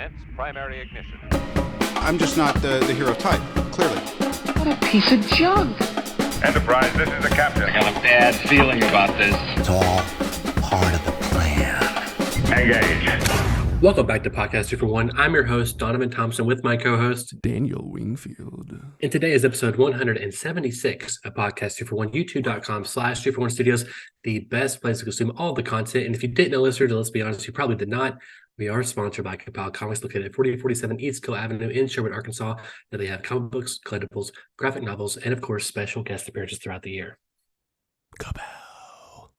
Commence primary ignition. I'm just not the hero type, clearly. What a piece of junk. Enterprise, this is the captain. I got a bad feeling about this. It's all part of the plan. Engage. Welcome back to Podcast 2 for 1. I'm your host, Donovan Thompson, with my co-host, Daniel Wingfield. And today is episode 176 of Podcast 2 for 1, youtube.com/2for1 studios, the best place to consume all the content. And if you didn't know, listeners, let's be honest, you probably did not. We are sponsored by Kapow Comics, located at 4047 East Kill Avenue in Sherwood, Arkansas. Now they have comic books, collectibles, graphic novels, and of course, special guest appearances throughout the year. Kapow.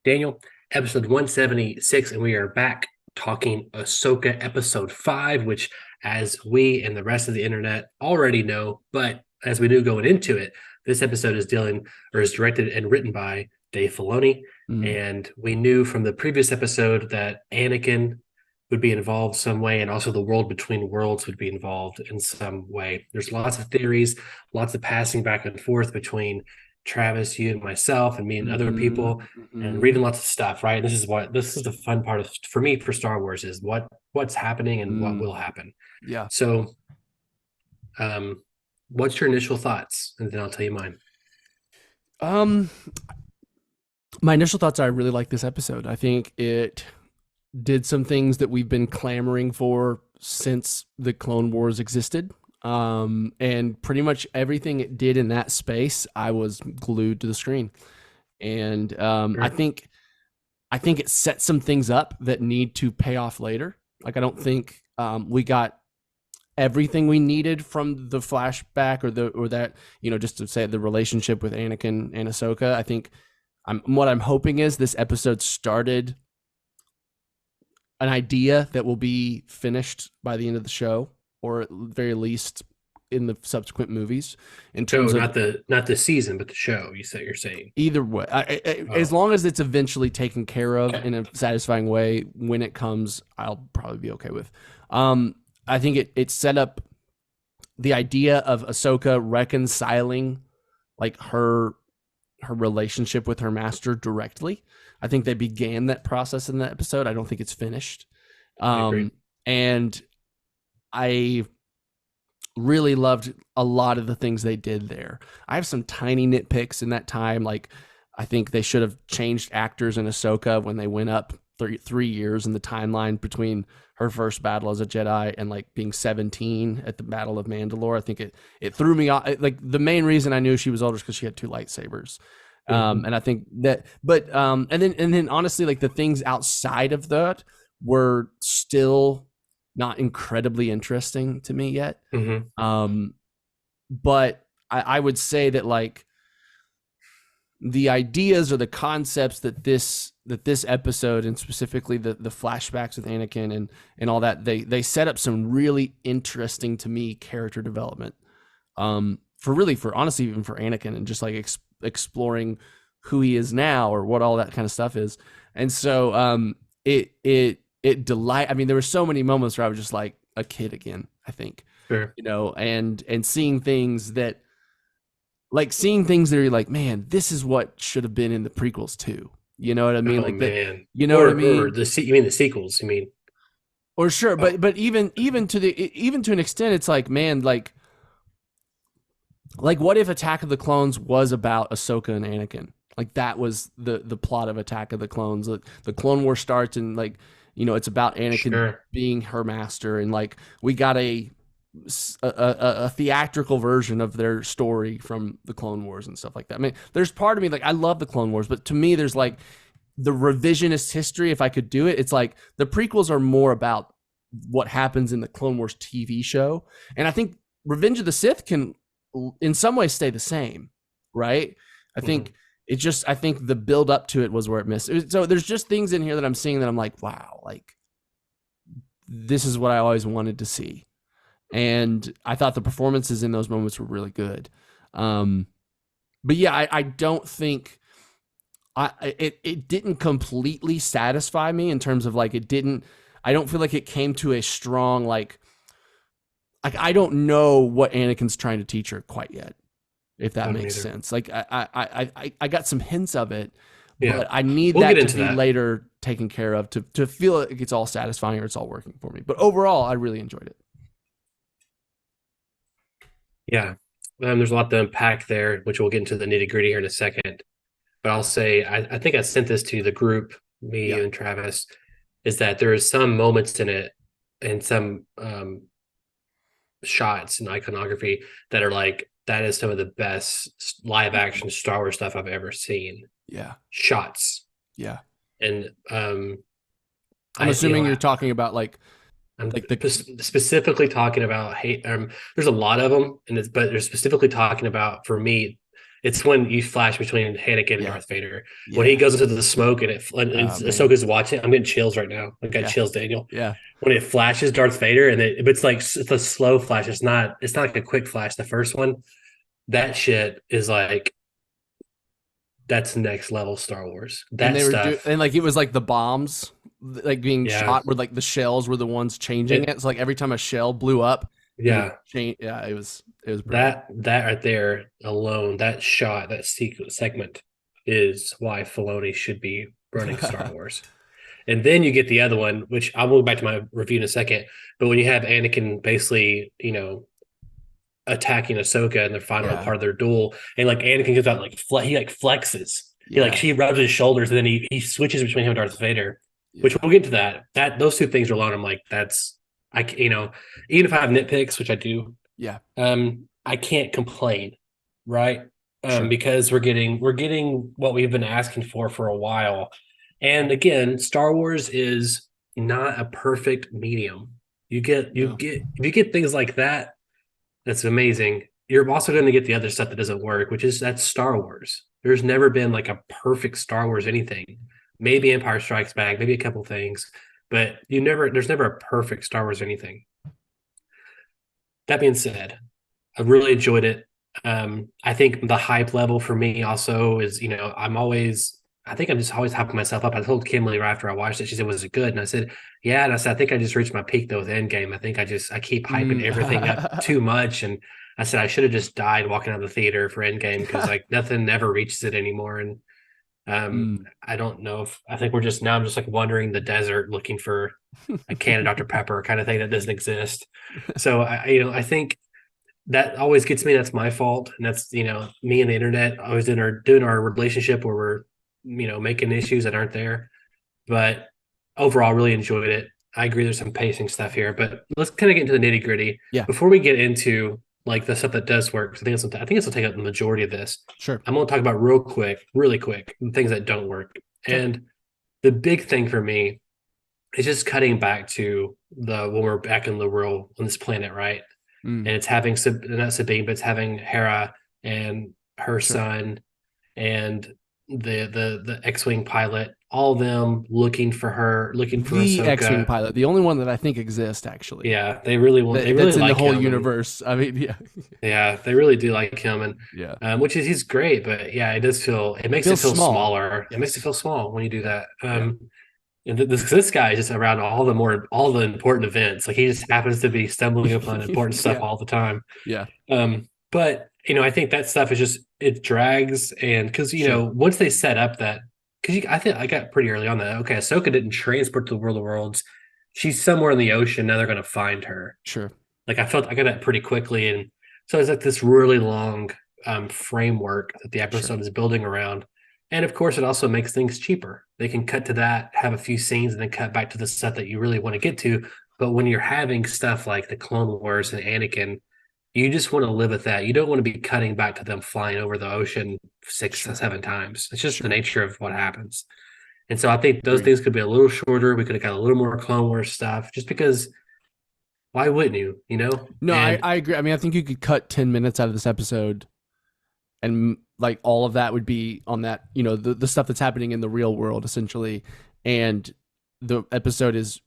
Daniel, episode 176, and we are back talking Ahsoka episode 5, which, as we and the rest of the internet already know, but as we knew going into it, this episode is directed and written by Dave Filoni. And we knew from the previous episode that Anakin would be involved some way, and also the world between worlds would be involved in some way. There's lots of theories, lots of passing back and forth between Travis, you and myself, and me and other people, and reading lots of stuff, right? This is the fun part for me for Star Wars is what's happening and what will happen. Yeah. So what's your initial thoughts? And then I'll tell you mine. My initial thoughts are I really like this episode. I think it did some things that we've been clamoring for since the Clone Wars existed. And pretty much everything it did in that space, I was glued to the screen. And I think it set some things up that need to pay off later. Like, I don't think we got everything we needed from the flashback or that, just to say the relationship with Anakin and Ahsoka. I think what I'm hoping is this episode started an idea that will be finished by the end of the show, or at the very least in the subsequent movies. In terms of not the season, but the show. You're saying either way, as long as it's eventually taken care of in a satisfying way when it comes, I'll probably be okay with. I think it set up the idea of Ahsoka reconciling like her relationship with her master directly. I think they began that process in that episode. I don't think it's finished. And I really loved a lot of the things they did there. I have some tiny nitpicks in that time. Like, I think they should have changed actors in Ahsoka when they went up 3 years in the timeline between her first battle as a Jedi and like being 17 at the Battle of Mandalore. I think it threw me off. Like, the main reason I knew she was older is because she had 2 lightsabers. And I think that, but and then honestly, like, the things outside of that were still not incredibly interesting to me yet. But I would say that, like, the ideas or the concepts that this episode, and specifically the flashbacks with Anakin and all that, they set up some really interesting to me character development. For honestly, even for Anakin, and just like exploring who he is now or what all that kind of stuff is. And so it delight. I mean, there were so many moments where I was just like a kid again, I think. Sure. And seeing things that you're like, man, this is what should have been in the prequels too. You know what I mean? Oh, like, man. You know what I mean? Or you mean the sequels? You mean? Or sure, but even to an extent, it's like, man, like what if Attack of the Clones was about Ahsoka and Anakin? Like, that was the plot of Attack of the Clones. Like, the Clone War starts and, like, it's about Anakin being her master, and like we got a theatrical version of their story from the Clone Wars and stuff like that. I mean, there's part of me, like, I love the Clone Wars, but to me, there's like the revisionist history. If I could do it, it's like the prequels are more about what happens in the Clone Wars TV show, and I think Revenge of the Sith can, in some ways, stay the same, right? I think I think the build up to it was where it missed. So there's just things in here that I'm seeing that I'm like, wow, like, this is what I always wanted to see. And I thought the performances in those moments were really good. But yeah, I don't think it didn't completely satisfy me in terms of, like, I don't feel like it came to a strong, like I don't know what Anakin's trying to teach her quite yet, if that makes sense. Like, I got some hints of it, but I need that to be later taken care of to feel like it's all satisfying or it's all working for me. But overall, I really enjoyed it. Yeah. There's a lot to unpack there, which we'll get into the nitty gritty here in a second. But I'll say, I think I sent this to the group, me, you, and Travis, is that there is some moments in it and some shots and iconography that are like, that is some of the best live action Star Wars stuff I've ever seen. Yeah. Shots. Yeah. And I'm assuming you're talking about like specifically talking about hate. There's a lot of them, but they're specifically talking about, for me, it's when you flash between Anakin and Darth Vader. Yeah. When he goes into the smoke and Ahsoka's watching, I'm getting chills right now. I've got chills, Daniel. Yeah. When it flashes Darth Vader and it's like it's a slow flash. It's not like a quick flash. The first one, that shit is like, that's next level Star Wars. That stuff. And like it was like the bombs like being shot where like the shells were the ones changing it. So like every time a shell blew up, it was that right there alone, that shot, that segment is why Filoni should be running Star Wars. And then you get the other one, which I'll move back to my review in a second. But when you have Anakin basically, attacking Ahsoka in the final part of their duel, and like Anakin comes out he like flexes. She rubs his shoulders, and then he switches between him and Darth Vader. Which we'll get to that. Those two things are alone. I'm like, even if I have nitpicks, which I do, I can't complain, right? Because we're getting what we've been asking for a while. And again, Star Wars is not a perfect medium. If you get things like that, that's amazing. You're also going to get the other stuff that doesn't work, that's Star Wars. There's never been like a perfect Star Wars anything. Maybe Empire Strikes Back, maybe a couple things, but there's never a perfect Star Wars anything. That being said, I really enjoyed it. I think the hype level for me also is, I think I'm just always hyping myself up. I told Kimberly right after I watched it, she said, "Was it good?" And I said, "Yeah." And I said, "I think I just reached my peak though with Endgame. I think I keep hyping everything up too much." And I said, I should have just died walking out of the theater for Endgame because like nothing ever reaches it anymore. And I don't know I'm just like wandering the desert looking for a can of Dr. Pepper kind of thing that doesn't exist. So I think that always gets me. That's my fault. And that's, me and the internet always doing our relationship where we're, making issues that aren't there. But overall, really enjoyed it. I agree there's some pacing stuff here, but let's kind of get into the nitty gritty. Yeah. Before we get into like the stuff that does work, I think this will take up the majority of this. Sure. I'm going to talk about really quick, the things that don't work. Okay. And the big thing for me is just cutting back to when we're back in the world on this planet, right? And it's having not Sabine, but it's having Hera and her son and the X-Wing pilot, all of them looking for Ahsoka. X-Wing pilot, the only one that I think exists, actually. Yeah, they really want. They really that's in like the whole him universe. I mean, yeah, they really do like him, and which is he's great. But yeah, it makes it feel smaller. It makes it feel small when you do that. And this guy is just around all the important events. Like he just happens to be stumbling upon important stuff all the time. Yeah. But I think that stuff is just, it drags, and because once they set up that, because I think I got pretty early on that Ahsoka didn't transport to the World of Worlds. She's somewhere in the ocean. Now they're going to find her. Sure. Like I got that pretty quickly, and so it's like this really long framework that the episode is building around. And of course, it also makes things cheaper. They can cut to that, have a few scenes, and then cut back to the stuff that you really want to get to. But when you're having stuff like the Clone Wars and Anakin, you just want to live with that. You don't want to be cutting back to them flying over the ocean 6 or 7 times. It's just the nature of what happens. And so I think those things could be a little shorter. We could have got a little more Clone Wars stuff just because why wouldn't you, No, I agree. I mean, I think you could cut 10 minutes out of this episode and like all of that would be on that, the stuff that's happening in the real world essentially. And the episode is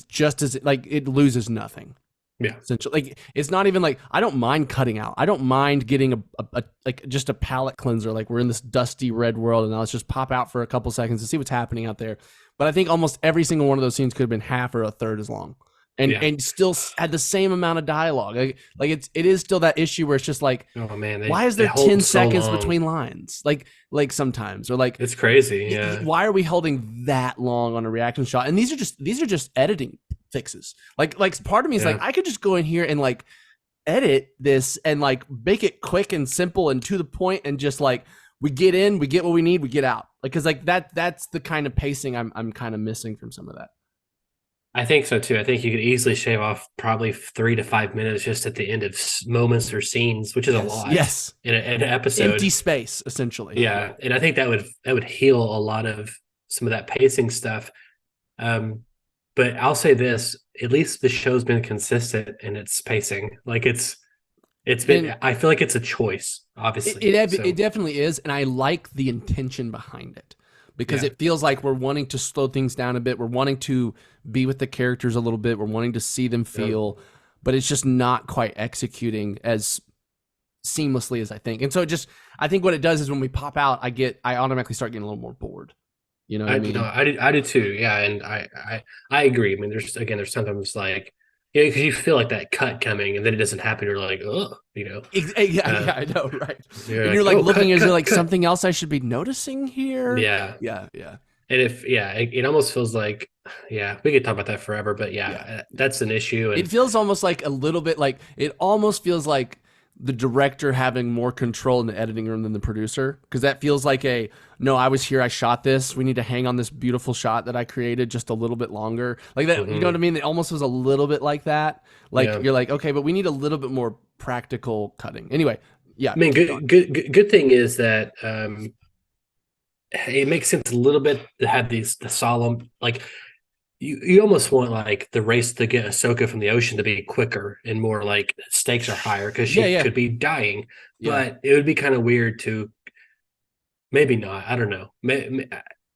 just as like it loses nothing. Yeah. Essentially, like it's not even like I don't mind cutting out. I don't mind getting a like just a palate cleanser. Like we're in this dusty red world, and now let's just pop out for a couple seconds to see what's happening out there. But I think almost every single one of those scenes could have been half or a third as long. and still had the same amount of dialogue. Like it is still that issue where it's just like, oh man, why is there 10 seconds between lines? Like sometimes, or like it's crazy. Yeah. Why are we holding that long on a reaction shot? And these are just editing fixes. Like part of me is like, I could just go in here and like edit this and like make it quick and simple and to the point, and just like we get in, we get what we need, we get out. Like, cause like that's the kind of pacing I'm kind of missing from some of that. I think so too. I think you could easily shave off probably 3 to 5 minutes just at the end of moments or scenes, which is a lot. Yes, in an episode, empty space essentially. Yeah, and I think that would heal a lot of some of that pacing stuff. But I'll say this: at least the show's been consistent in its pacing. Like it's been. I feel like it's a choice. Obviously, it definitely is, and I like the intention behind it. Because it feels like we're wanting to slow things down a bit. We're wanting to be with the characters a little bit. We're wanting to see them feel, but it's just not quite executing as seamlessly as I think. And so I think what it does is when we pop out, I automatically start getting a little more bored. You know what I mean? I do too. Yeah. And I agree. I mean, there's sometimes like, because you feel like that cut coming and then it doesn't happen. You're like, oh, Yeah, I know, right? And you're like looking, is there like something else I should be noticing here? Yeah. And it almost feels like, we could talk about that forever, but that's an issue. And it feels almost like a little bit like, it almost feels like the director having more control in the editing room than the producer, because that feels like no, I was here, I shot this, we need to hang on this beautiful shot that I created just a little bit longer, like that. You know what I mean? It almost was a little bit like that. Like you're like, okay, but we need a little bit more practical cutting. Anyway, I mean, good thing is that it makes sense a little bit to have the solemn, like you almost want like the race to get Ahsoka from the ocean to be quicker and more like stakes are higher because she could be dying. But it would be kind of weird to maybe not. I don't know.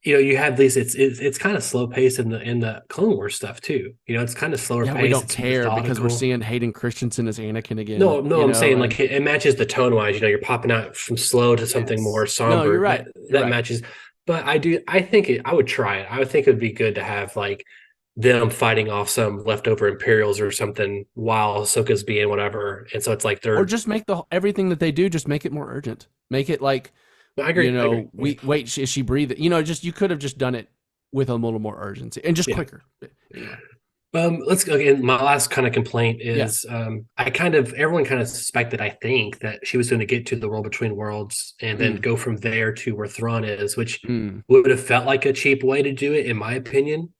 You have these. It's kind of slow paced in the Clone Wars stuff too. It's kind of slower paced. We don't care because we're seeing Hayden Christensen as Anakin again. No, I'm saying like it matches the tone wise. You're popping out from slow to something more somber. No, you're right. That matches. But I think I would try it. I would think it would be good to have like them fighting off some leftover Imperials or something while Ahsoka's being whatever. And so it's like or just make everything that they do, just make it more urgent. Make it like, I agree. Wait, is she breathing? You could have just done it with a little more urgency and just quicker. Let's go again. My last kind of complaint is everyone kind of suspected, I think, that she was going to get to the world between worlds and then go from there to where Thrawn is, which would have felt like a cheap way to do it, in my opinion.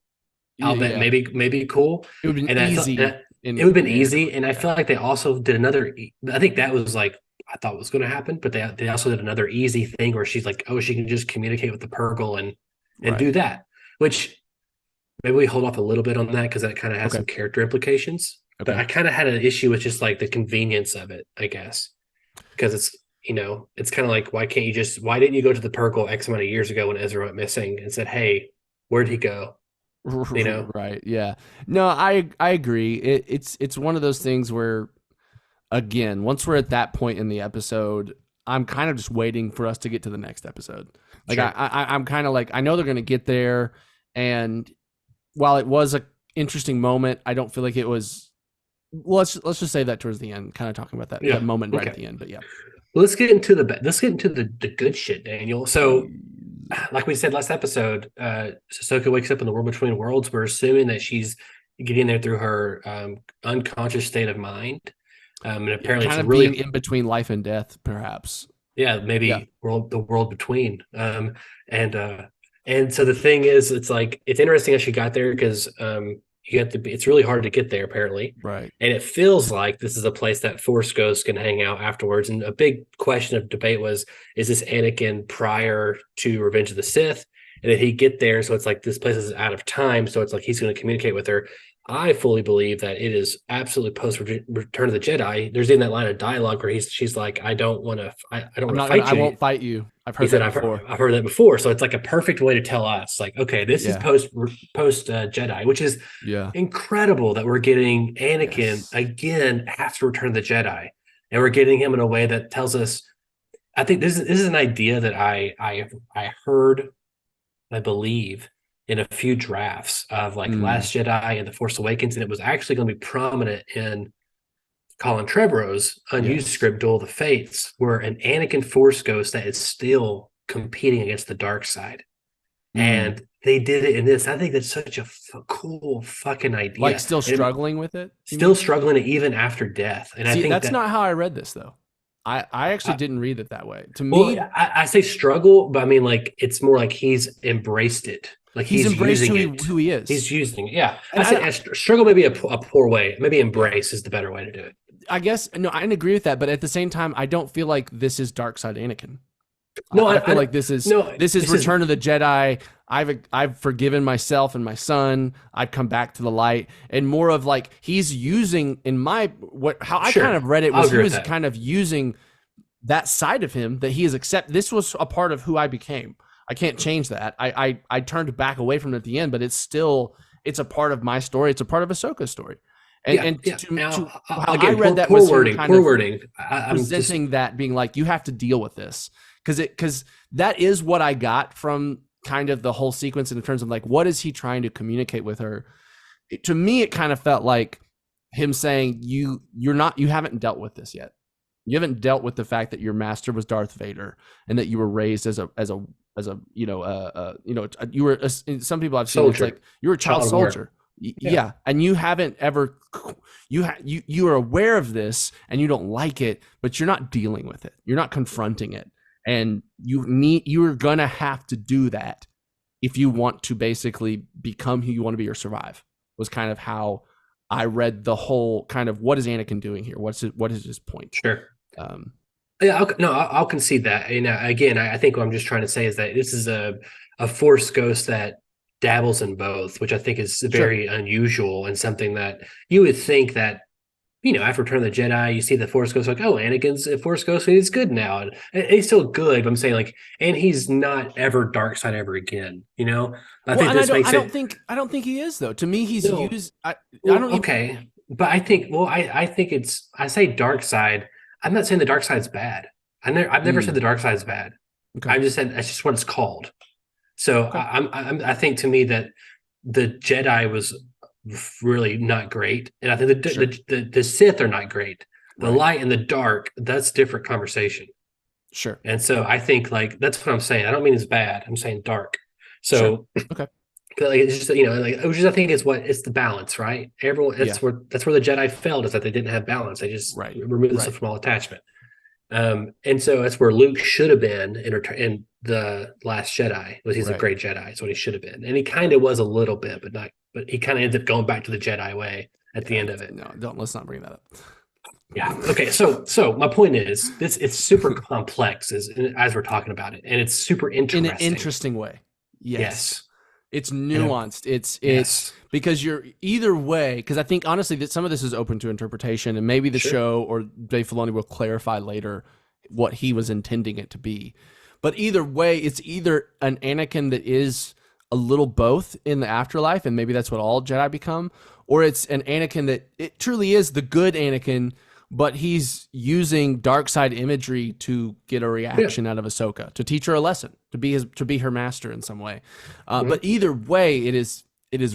Albeit maybe cool. It would have been easy. It would have been easy. And I feel like they also did another, I think that was like, I thought was going to happen, but they also did another easy thing where she's like, oh, she can just communicate with the Purgle and do that, which maybe we hold off a little bit on that because that kind of has some character implications. Okay. But I kind of had an issue with just like the convenience of it, I guess, because it's kind of like, why didn't you go to the Purgle X amount of years ago when Ezra went missing and said, hey, where'd he go? Right. Yeah. No, I agree. It's one of those things where, again, once we're at that point in the episode, I'm kind of just waiting for us to get to the next episode. Like I'm kind of like, I know they're going to get there. And while it was an interesting moment, I don't feel like it was, let's just say that towards the end, kind of talking about that moment right at the end, but yeah. Well, let's get into the good shit, Daniel. So like we said last episode, Ahsoka wakes up in the world between worlds. We're assuming that she's getting there through her unconscious state of mind. And apparently kind it's of really being in between life and death, perhaps. Yeah, maybe the world between. And so the thing is, it's like, it's interesting how she got there because it's really hard to get there apparently. Right. And it feels like this is a place that Force Ghosts can hang out afterwards. And a big question of debate was, is this Anakin prior to Revenge of the Sith? And did he get there? So it's like, this place is out of time. So it's like, he's going to communicate with her. I fully believe that it is absolutely post Return of the Jedi. There's even that line of dialogue where she's like, I don't want to fight you. I won't fight you. I've heard that before. I've heard that before. So it's like a perfect way to tell us, like, okay, this is post Jedi, which is incredible that we're getting Anakin again after Return of the Jedi, and we're getting him in a way that tells us. I think this is an idea that I heard, I believe, in a few drafts of like Last Jedi and The Force Awakens, and it was actually going to be prominent in Colin Trevorrow's unused script, Duel of the Fates, where an Anakin Force Ghost that is still competing against the dark side. And they did it in this. I think that's such a cool fucking idea. Like still struggling with it? Still struggling even after death. And See, I think that's not how I read this, though. I actually didn't read it that way. To me, well, I say struggle, but I mean, like, it's more like he's embraced it. Like he's embraced using who he is. He's using it. Yeah. I say struggle maybe a poor way. Maybe embrace is the better way to do it. I guess, no, I agree with that. But at the same time, I don't feel like this is Dark Side Anakin. No, I feel like this is Return of the Jedi. I've forgiven myself and my son. I've come back to the light, and more of like he's using how I kind of read it was he was kind of using that side of him that he is this was a part of who I became. I can't change that. I turned back away from it at the end, but it's a part of my story. It's a part of Ahsoka's story. And how I read that was poor wording. I'm presenting that being like, you have to deal with this. Because that is what I got from kind of the whole sequence in terms of like, what is he trying to communicate with her? To me, it kind of felt like him saying, you haven't dealt with this yet. You haven't dealt with the fact that your master was Darth Vader and that you were raised as a you were some people I've seen it's like you were a child soldier. Yeah. And you haven't ever you are aware of this and you don't like it, but you're not dealing with it. You're not confronting it. And you are gonna have to do that if you want to basically become who you want to be or survive. Was kind of how I read the whole kind of what is Anakin doing here? What is his point? Sure. I'll concede that. And again, I think what I'm just trying to say is that this is a Force ghost that dabbles in both, which I think is very unusual and something that you would think that, after Return of the Jedi, you see the Force Ghost like, oh, Anakin's a Force Ghost, and he's good now. And he's still good, but I'm saying like, and he's not ever dark side ever again. I don't think he is though. To me, he's used. But I think I say dark side. I'm not saying the dark side's bad. I've never said the dark side's bad. Okay. I've just said that's just what it's called. So I think to me that the Jedi was really not great, and I think the Sith are not great. The light and the dark, that's different conversation. Sure. And so I think like that's what I'm saying. I don't mean it's bad. I'm saying dark. So okay. Like it's just which is I think it's the balance, right? Everyone that's where the Jedi failed is that they didn't have balance. They just removed the from all attachment. And so that's where Luke should have been in the Last Jedi. He's a great Jedi. That's what he should have been, and he kind of was a little bit, but he kind of ends up going back to the Jedi way at the end of it. No, let's not bring that up. Yeah. Okay. So my point is, it's super complex as we're talking about it, and it's super interesting in an interesting way. Yes. It's nuanced. It's because you're either way. Because I think honestly that some of this is open to interpretation, and maybe the show or Dave Filoni will clarify later what he was intending it to be. But either way, it's either an Anakin that is a little both in the afterlife, and maybe that's what all Jedi become, or it's an Anakin that it truly is the good Anakin, but he's using dark side imagery to get a reaction out of Ahsoka, to teach her a lesson, to be her master in some way. But either way, it is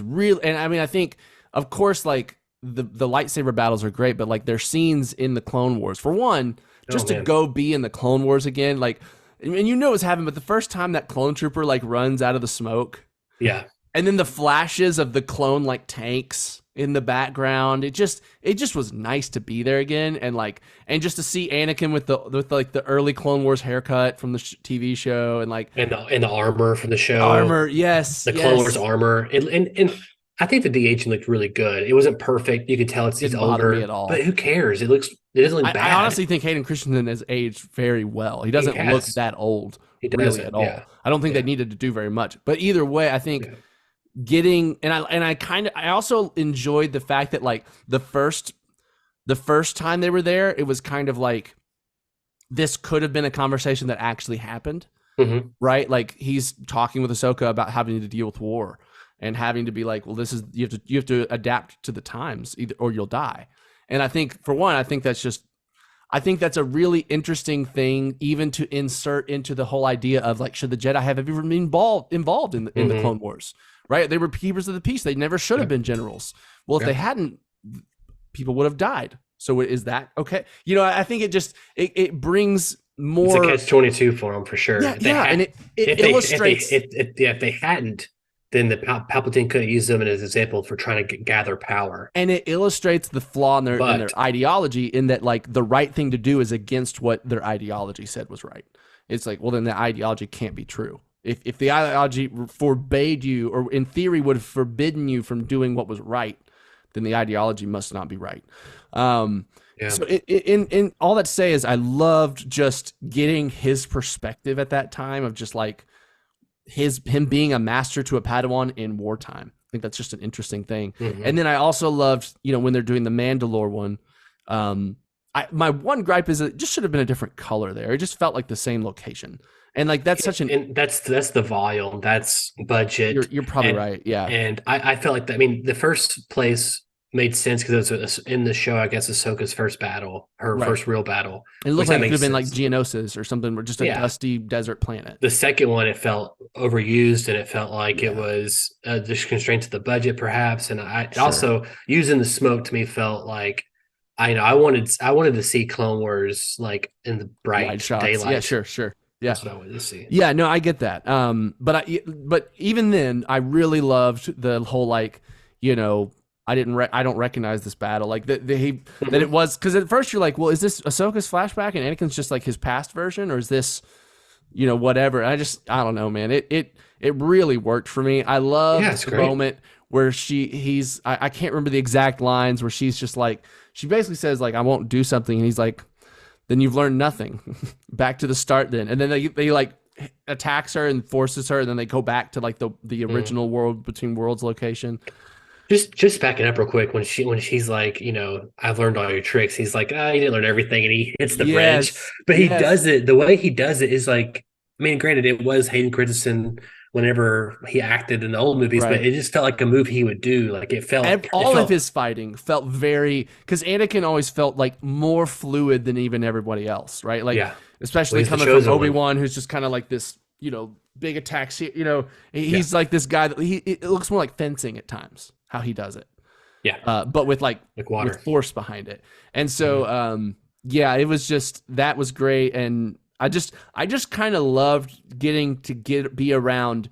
real. And I mean, I think, of course, like the lightsaber battles are great, but like there's scenes in the Clone Wars, for one, to go be in the Clone Wars again, like, and what's happening, but the first time that clone trooper like runs out of the smoke, and then the flashes of the clone like tanks in the background, it just was nice to be there again, and just to see Anakin with the early Clone Wars haircut from the TV show, and the armor from the show, the Clone Wars armor, and I think the de-aging looked really good. It wasn't perfect. You could tell he's older, me at all. But who cares? It doesn't look bad. I honestly think Hayden Christensen has aged very well. He doesn't look that old really at all. Yeah. I don't think they needed to do very much. But either way, I think getting I also enjoyed the fact that like the first time they were there, it was kind of like this could have been a conversation that actually happened. Mm-hmm. Right? Like he's talking with Ahsoka about having to deal with war. And having to be like, well, this is you have to adapt to the times, or you'll die. And I think, for one, I think that's a really interesting thing, even to insert into the whole idea of like, should the Jedi have ever been involved in the Clone Wars, right? They were keepers of the peace. They never should have been generals. Well, if they hadn't, people would have died. So is that okay? You know, I think it brings more. It's a catch-22 for them for sure. Yeah, and it illustrates. If they hadn't, then the Palpatine could have used them as an example for trying to gather power. And it illustrates the flaw in their ideology, in that like the right thing to do is against what their ideology said was right. It's like, well, then the ideology can't be true. If the ideology forbade you, or in theory would have forbidden you from doing what was right, then the ideology must not be right. So in all that to say is I loved just getting his perspective at that time of just like him being a master to a Padawan in wartime. I think that's just an interesting thing. Mm-hmm. And then I also loved, you know, when they're doing the Mandalore one, my one gripe is it just should have been a different color there. It just felt like the same location. And like that's such and that's the volume, that's budget. You're probably right. Yeah. And I felt like that. I mean, the first place made sense because it was in the show, I guess, Ahsoka's first battle, her first real battle. It looked like it could have been like Geonosis or something, or just a dusty desert planet. The second one, it felt overused, and it felt like it was just constrained to the budget, perhaps. And also using the smoke to me felt like I wanted to see Clone Wars like in the bright daylight. Yeah, sure. Yeah, that's what I wanted to see. Yeah, no, I get that. But even then, I really loved the whole like, you know, I don't recognize this battle, like that it was, because at first you're like, well, is this Ahsoka's flashback and Anakin's just like his past version, or is this, you know, whatever? I don't know, man. It really worked for me. I love the moment where I can't remember the exact lines, where she's just like, she basically says like, I won't do something, and he's like, then you've learned nothing. Back to the start then. And then they like attacks her and forces her, and then they go back to like the original World Between Worlds location. Just backing up real quick, when she's like, you know, I've learned all your tricks. He's like, you didn't learn everything, and he hits the bridge. But he does it. The way he does it is like, I mean, granted, it was Hayden Christensen whenever he acted in the old movies, but it just felt like a move he would do. Like it felt of his fighting felt very, because Anakin always felt like more fluid than even everybody else, right? Like especially coming from Obi-Wan, who's just kind of like this, you know, big attacks. You know, he's like this guy that it looks more like fencing at times, how he does it. Yeah. But with like water, with force behind it. And so, it was just, that was great. And I just kind of loved getting to be around,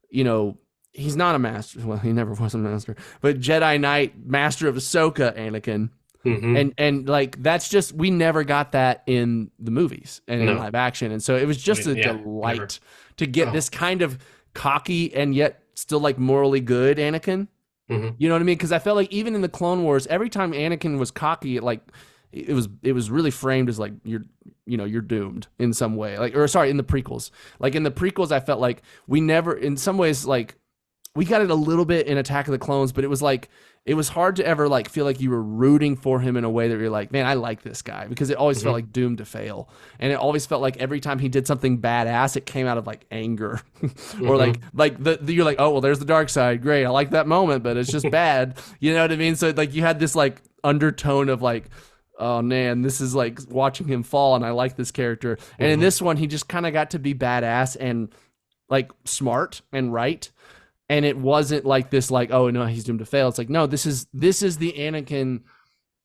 you know, he's not a master. Well, he never was a master, but Jedi Knight, master of Ahsoka, Anakin. Mm-hmm. And like, that's just, we never got that in the movies and in live action. And so it was just a delight to get this kind of cocky and yet still like morally good Anakin. Mm-hmm. You know what I mean? Because I felt like even in the Clone Wars, every time Anakin was cocky, it was really framed as like, you're doomed in some way. Like, or sorry, in the prequels. Like in the prequels, I felt like we never, in some ways, like we got it a little bit in Attack of the Clones, but it was like, it was hard to ever like feel like you were rooting for him in a way that you're like, man, I like this guy, because it always felt like doomed to fail. And it always felt like every time he did something badass, it came out of like anger or like you're like, oh, well, there's the dark side. Great. I like that moment, but it's just bad. You know what I mean? So like you had this like undertone of like, oh man, this is like watching him fall, and I like this character. And in this one, he just kind of got to be badass and like smart and right. And it wasn't like this, like, oh no, he's doomed to fail. It's like, no, this is the Anakin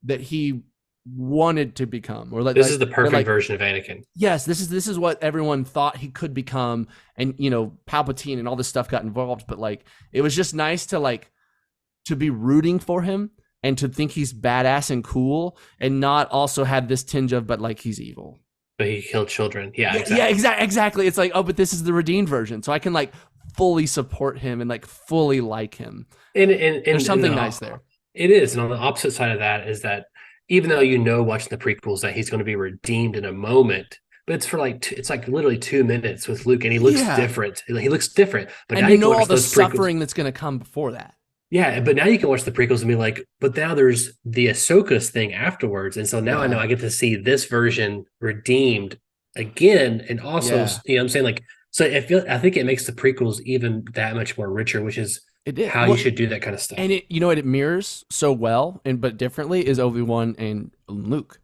that he wanted to become, or like this is the perfect version of Anakin. Yes, this is what everyone thought he could become, and you know, Palpatine and all this stuff got involved. But like, it was just nice to be rooting for him and to think he's badass and cool, and not also have this tinge of, but like he's evil. But he killed children. Yeah, exactly. It's like, oh, but this is the redeemed version, so I can like fully support him and like fully like him. And there's something nice there. It is. And on the opposite side of that is that even though you know watching the prequels that he's going to be redeemed in a moment, but it's for like it's like literally 2 minutes with Luke, and he looks different. He looks different. But and now you know all the suffering that's going to come before that. Yeah, but now you can watch the prequels and be like, but now there's the Ahsoka's thing afterwards. And so now I know I get to see this version redeemed again. And also, you know what I'm saying? Like, so I think it makes the prequels even that much more richer, which is how you should do that kind of stuff. And you know what it mirrors so well, but differently, is Obi-Wan and Luke,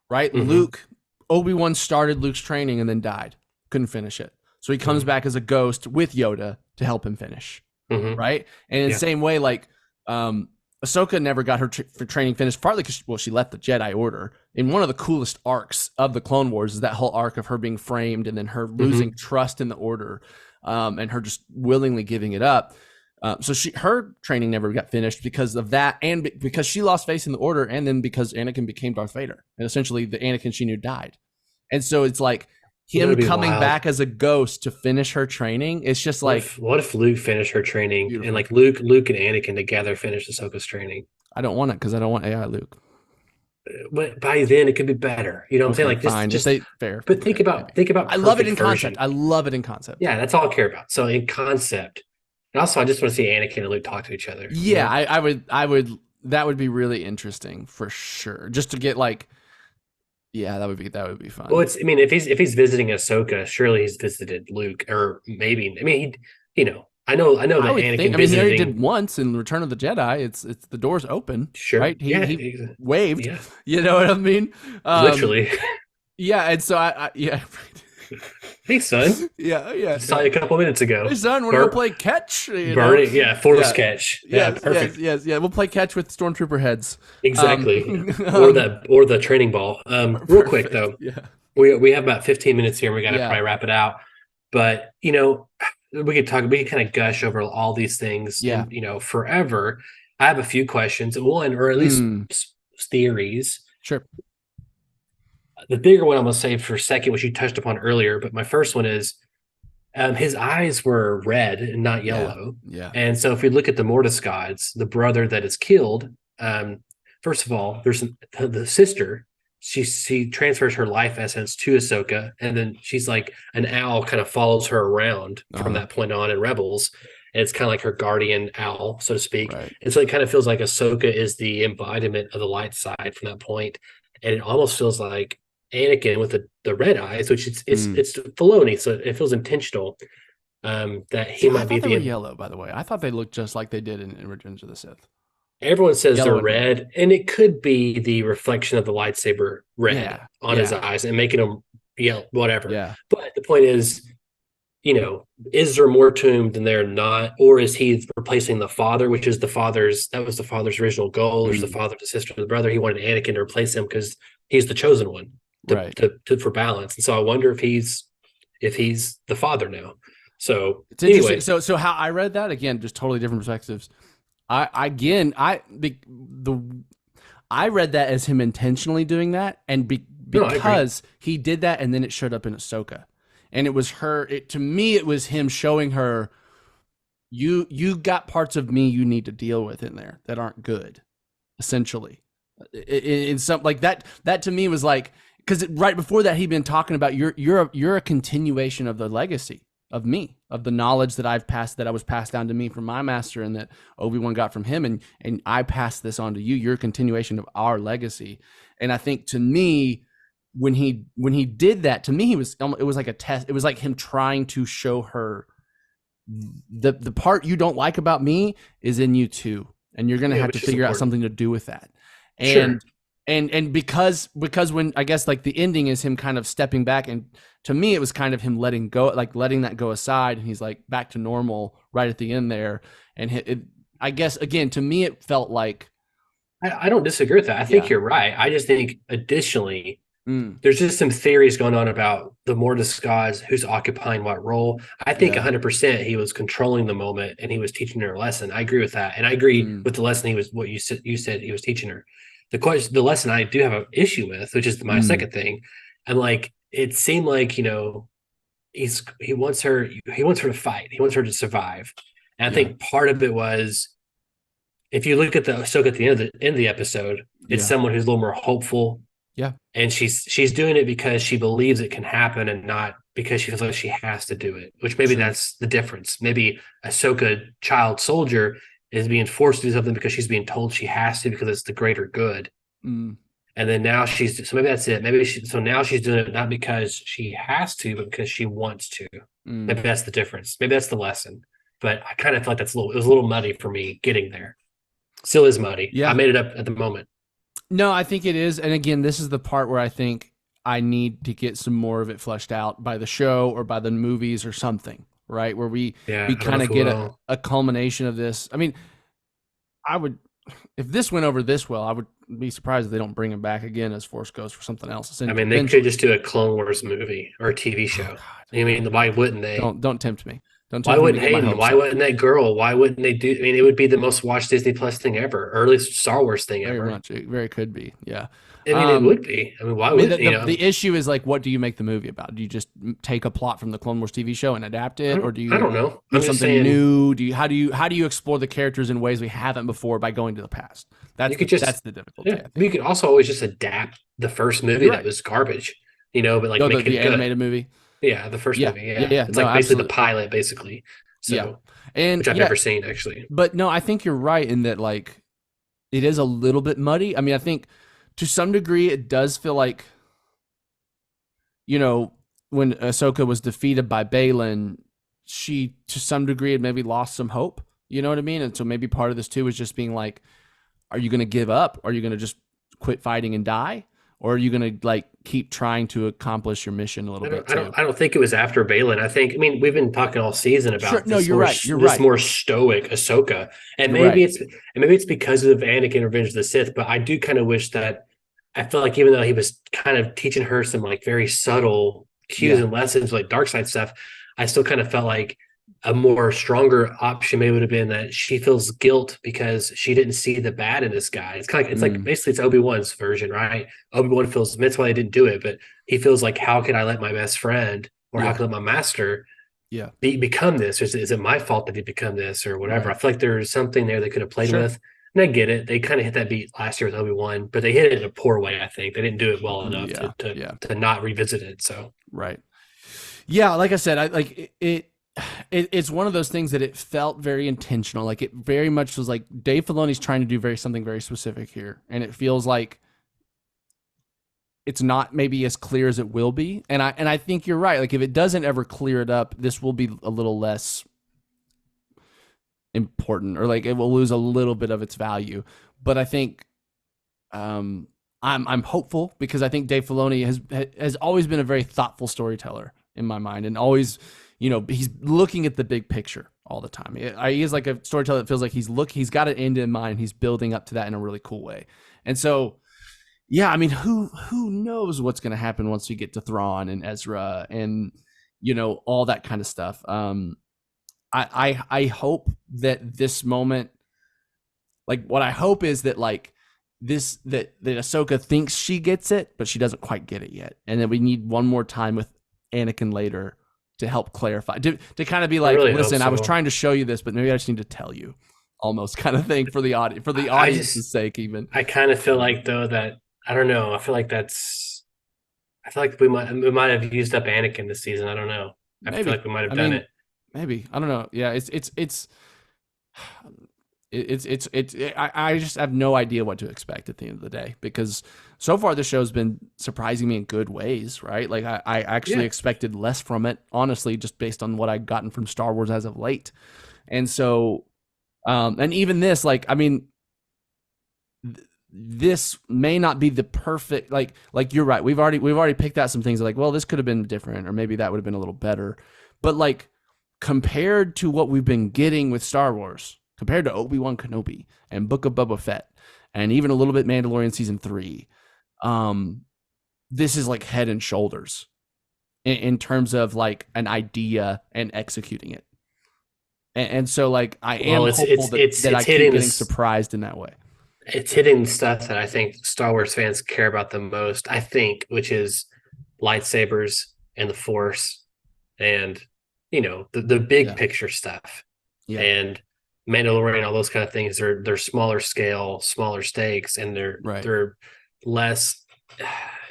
right? Mm-hmm. Obi-Wan started Luke's training and then died. Couldn't finish it. So he comes back as a ghost with Yoda to help him finish. right? And in the same way, like Ahsoka never got her training finished, partly because she left the Jedi Order. And one of the coolest arcs of the Clone Wars is that whole arc of her being framed and then her losing trust in the Order, and her just willingly giving it up. So her training never got finished because of that, and because she lost faith in the Order, and then because Anakin became Darth Vader, and essentially the Anakin she knew died. And so it's like him coming back as a ghost to finish her training. It's just like, what if Luke finished her training, beautiful. And like Luke and Anakin together finished Ahsoka's training? I don't want it because I don't want AI Luke. But by then it could be better. You know what I'm saying? Like fine, just fair. But think about. I love it in concept. I love it in concept. Yeah, that's all I care about. So in concept, and also I just want to see Anakin and Luke talk to each other. Yeah, I would. That would be really interesting for sure. Just to get like. Yeah, that would be fun. Well, if he's visiting Ahsoka, surely he's visited Luke, or maybe. I mean, I know that Anakin. He already did once in Return of the Jedi. It's the doors open. Sure, right? He waved. Yeah. You know what I mean? Literally. Yeah, and so Hey, son. Yeah. Saw you a couple minutes ago. Hey, son, want to go play catch? Burning, Force catch. Yeah, perfect. Yes. We'll play catch with stormtrooper heads. Exactly. Or the training ball. Real quick though. Yeah. We have about 15 minutes here. And we got to probably wrap it out. But we could kind of gush over all these things. Yeah. And, forever. I have a few questions. One, or at least theories. Sure. The bigger one I'm going to save for a second, which you touched upon earlier. But my first one is his eyes were red and not yellow. Yeah. And so if we look at the Mortis gods, the brother that is killed, first of all, there's the sister. She transfers her life essence to Ahsoka, and then she's like an owl kind of follows her around from that point on in Rebels. And it's kind of like her guardian owl, so to speak. Right. And so it kind of feels like Ahsoka is the embodiment of the light side from that point. And it almost feels like Anakin with the red eyes, which it's Filoni, so it feels intentional. That he might be the yellow. By the way, I thought they looked just like they did in Revenge of the Sith. Everyone says yellow they're red, and it could be the reflection of the lightsaber red on his eyes and making them yellow, whatever. Yeah. But the point is, is there more to him than there not, or is he replacing the father, which is that was the father's original goal? There's the father, the sister, the brother. He wanted Anakin to replace him because he's the chosen one. For balance. And so I wonder if he's the father now. So it's interesting. So how I read that, again, just totally different perspectives. I read that as him intentionally doing that, and because he did that, and then it showed up in Ahsoka, and it was to me it was him showing her, you got parts of me you need to deal with in there that aren't good, essentially. In some like that to me was like, because right before that he'd been talking about you're a continuation of the legacy of me, of the knowledge that that was passed down to me from my master, and that Obi-Wan got from him, and I passed this on to you. You're a continuation of our legacy. And I think to me, when he did that, to me it was like a test. It was like him trying to show her the part you don't like about me is in you too, and you're gonna have to figure out something to do with that. And and because when I guess like the ending is him kind of stepping back, and to me it was kind of him letting that go aside, and he's like back to normal right at the end there. And I guess again, to me it felt like, I don't disagree with that. I think you're right. I just think additionally there's just some theories going on about the Mortis gods, who's occupying what role. I think 100% he was controlling the moment and he was teaching her a lesson. I agree with that, and I agree with the lesson what you said he was teaching her. The lesson I do have an issue with, which is my second thing, and like it seemed like he wants her to fight, he wants her to survive, and I think part of it was, if you look at the Ahsoka at the end of the episode, it's someone who's a little more hopeful, and she's doing it because she believes it can happen, and not because she feels like she has to do it. Which maybe that's the difference. Maybe Ahsoka, child soldier, is being forced to do something because she's being told she has to, because it's the greater good. And then now so maybe that's it. So now she's doing it not because she has to, but because she wants to. Maybe that's the difference. Maybe that's the lesson. But I kind of feel like it was a little muddy for me getting there. Still is muddy. Yeah. I made it up at the moment. No, I think it is. And again, this is the part where I think I need to get some more of it fleshed out by the show or by the movies or something. right? Where we Yeah, I don't kind know of if get we a, will. a culmination of this. I mean, I would, if this went over this well, I would be surprised if they don't bring him back again as Force Ghost for something else. I mean, they could just do a Clone Wars movie or a TV show. I mean, why wouldn't they? Don't tempt me. Don't Why tempt me to wouldn't get my Hayden? hopes Why up. wouldn't that girl? Why wouldn't they do? I mean, it would be the most watched Disney Plus thing ever, or at least Star Wars thing Very ever. much, it very could be. Yeah. I mean, it would be. I mean, why would the issue is like, what do you make the movie about? Do you just take a plot from the Clone Wars TV show and adapt it, or do you? I don't know. Do I'm just something saying, new? How do you explore the characters in ways we haven't before by going to the past? That's that's the difficulty. Yeah, you could also always just adapt the first movie that was garbage, but like make the it good. animated movie. Yeah, the first movie. Yeah, yeah. It's like basically the pilot, basically. So, yeah, and which I've never seen actually. But no, I think you're right in that like it is a little bit muddy. I mean, I think to some degree it does feel like, when Ahsoka was defeated by Baylan, she to some degree had maybe lost some hope. You know what I mean? And so maybe part of this too is just being like, are you going to give up? Are you going to just quit fighting and die? Or are you going to like keep trying to accomplish your mission a little bit? I don't think it was after Baylan. I mean, we've been talking all season about you're right. You're this right. more stoic Ahsoka, and maybe it's because of Anakin Revenge of the Sith. But I do kind of wish that I feel like even though he was kind of teaching her some like very subtle cues and lessons, like dark side stuff, I still kind of felt like a more stronger option maybe would have been that she feels guilt because she didn't see the bad in this guy. It's kind of like basically it's Obi-Wan's version, right? Obi-Wan feels that's why he didn't do it, but he feels like, how can I let my best friend or how can I let my master become this? Or is it my fault that he become this or whatever? Right. I feel like there's something there they could have played with. And I get it. They kind of hit that beat last year with Obi-Wan, but they hit it in a poor way, I think. They didn't do it well enough to not revisit it. So right. Yeah, like I said, it's one of those things that it felt very intentional. Like it very much was like Dave Filoni's trying to do something very specific here. And it feels like it's not maybe as clear as it will be. And I think you're right. Like if it doesn't ever clear it up, this will be a little less important, or like it will lose a little bit of its value. But I think I'm hopeful because I think Dave Filoni has always been a very thoughtful storyteller in my mind, and always, he's looking at the big picture all the time. He is like a storyteller that feels like he's got an end in mind. He's building up to that in a really cool way. And so, yeah, I mean, who knows what's going to happen once we get to Thrawn and Ezra and, all that kind of stuff. I hope that this moment, like what I hope is that like this, that Ahsoka thinks she gets it, but she doesn't quite get it yet. And then we need one more time with Anakin later to help clarify, to kind of be like, really listen, so. I was trying to show you this, but maybe I just need to tell you, almost kind of thing for the audience's sake. Even I kind of feel like though that I don't know. I feel like we might have used up Anakin this season. I don't know. I feel like we might have done it. Maybe, I don't know. Yeah, I just have no idea what to expect at the end of the day, because so far the show's been surprising me in good ways, right? Like I actually expected less from it, honestly, just based on what I've gotten from Star Wars as of late. And so, and even this, like, I mean, this may not be the perfect, like you're right. We've already picked out some things like, well, this could have been different, or maybe that would have been a little better. But like compared to what we've been getting with Star Wars, compared to Obi-Wan Kenobi and Book of Boba Fett, and even a little bit Mandalorian season 3, this is like head and shoulders in terms of like an idea and executing it. And so like I am hopeful that I keep getting surprised in that way. It's hitting stuff that I think Star Wars fans care about the most, I think, which is lightsabers and the Force and, the big picture stuff. Yeah. And Mandalorian, all those kind of things, they're smaller scale, smaller stakes, and they're less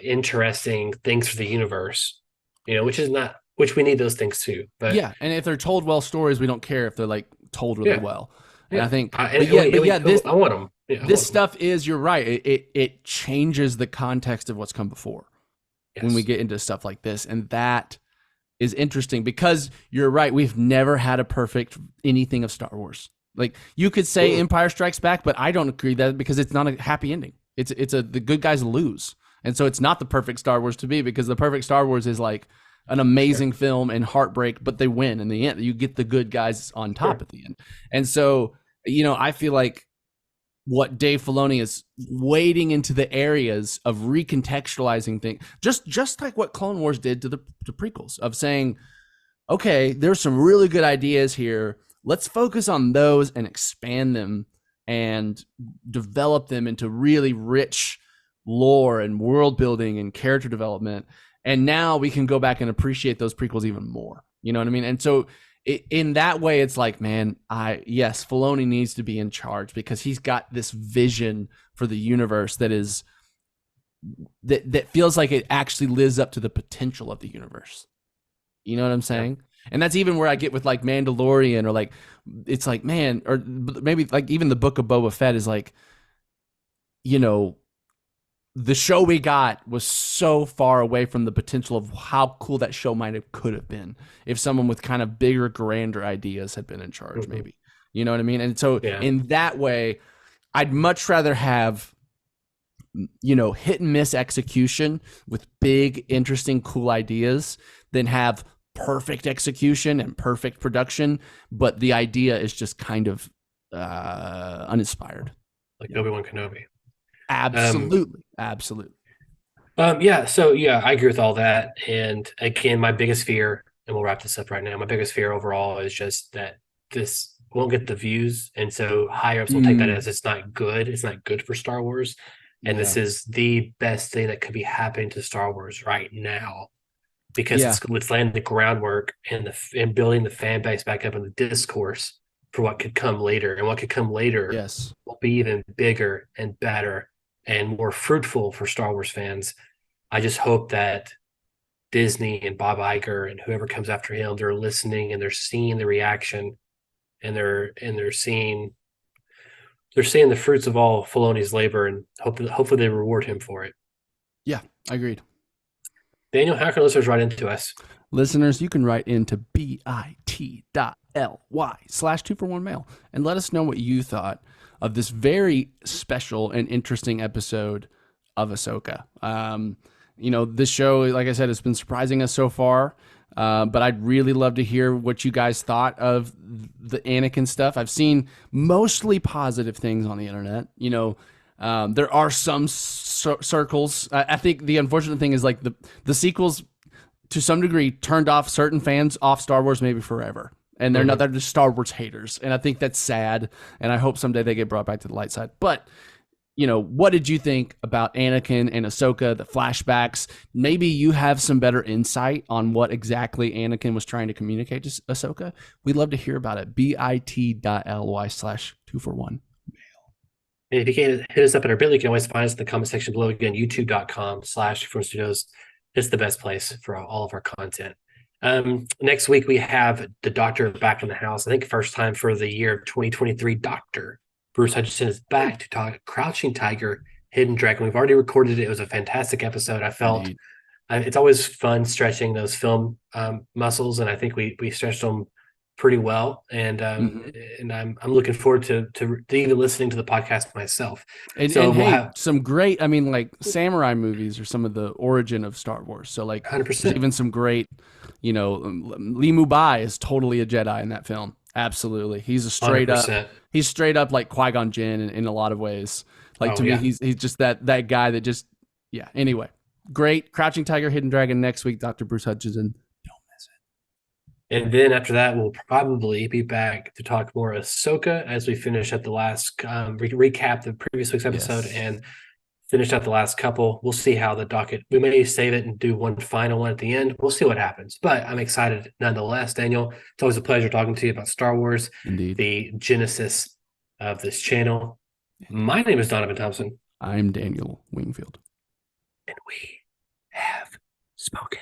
interesting things for the universe, which we need those things too. But yeah, and if they're told well stories, we don't care if they're like told really well. And I think, I want them. Yeah, this stuff is, you're right. It changes the context of what's come before when we get into stuff like this, and that is interesting because you're right. We've never had a perfect anything of Star Wars. Like you could say Empire Strikes Back, but I don't agree that because it's not a happy ending. The good guys lose, and so it's not the perfect Star Wars to be, because the perfect Star Wars is like an amazing film and heartbreak, but they win in the end. You get the good guys on top at the end. And so, I feel like what Dave Filoni is wading into the areas of recontextualizing things, just like what Clone Wars did to the prequels, of saying, okay, there's some really good ideas here. Let's focus on those and expand them and develop them into really rich lore and world building and character development. And now we can go back and appreciate those prequels even more. You know what I mean? And so in that way, it's like, man, yes, Filoni needs to be in charge because he's got this vision for the universe that feels like it actually lives up to the potential of the universe. You know what I'm saying? Yeah. And that's even where I get with like Mandalorian, or like, it's like, man, or maybe like even the Book of Boba Fett is like, the show we got was so far away from the potential of how cool that show could have been if someone with kind of bigger, grander ideas had been in charge, maybe. You know what I mean? And so in that way, I'd much rather have, hit and miss execution with big, interesting, cool ideas than have perfect execution and perfect production, but the idea is just kind of uninspired. Like Obi-Wan Kenobi. Absolutely. So I agree with all that. And again, my biggest fear, and we'll wrap this up right now, my biggest fear overall is just that this won't get the views. And so higher ups will take that as it's not good. It's not good for Star Wars. And this is the best thing that could be happening to Star Wars right now, because it's laying the groundwork and building the fan base back up in the discourse for what could come later. And what could come later will be even bigger and better and more fruitful for Star Wars fans. I just hope that Disney and Bob Iger and whoever comes after him, they're listening and they're seeing the reaction, and they're seeing the fruits of all Filoni's labor, and hopefully they reward him for it. Yeah, I agreed. Daniel, how can listeners write into us? Listeners, you can write into bit.ly/2for1mail and let us know what you thought of this very special and interesting episode of Ahsoka. This show, like I said, has been surprising us so far, but I'd really love to hear what you guys thought of the Anakin stuff. I've seen mostly positive things on the internet. There are some circles. I think the unfortunate thing is like the sequels, to some degree, turned off certain fans off Star Wars maybe forever. And they're just Star Wars haters. And I think that's sad. And I hope someday they get brought back to the light side. But, what did you think about Anakin and Ahsoka, the flashbacks? Maybe you have some better insight on what exactly Anakin was trying to communicate to Ahsoka. We'd love to hear about it. bit.ly/2for1. And if you can't hit us up at our Bitly, you can always find us in the comment section below. Again, youtube.com/2for1studios. It's the best place for all of our content. Next week, we have the Doctor back in the house. I think first time for the year of 2023, Doctor Bruce Hutchinson is back to talk Crouching Tiger, Hidden Dragon. We've already recorded it. It was a fantastic episode. I felt it's always fun stretching those film muscles, and I think we stretched them pretty well. And and I'm looking forward to even listening to the podcast myself. And we'll have some great, like samurai movies are some of the origin of Star Wars. So like 100%. Even some great, Li Mubai is totally a Jedi in that film. Absolutely. He's a straight 100%. He's straight up like Qui-Gon Jinn in a lot of ways. Like to me, he's just that guy that just, Anyway, great. Crouching Tiger, Hidden Dragon next week, Dr. Bruce Hutchinson. And then after that, we'll probably be back to talk more Ahsoka as we finish at the last recap the previous week's episode and finish out the last couple. We'll see how the docket. We may save it and do one final one at the end. We'll see what happens. But I'm excited nonetheless, Daniel. It's always a pleasure talking to you about Star Wars, Indeed. The genesis of this channel. My name is Donovan Thompson. I'm Daniel Wingfield. And we have spoken.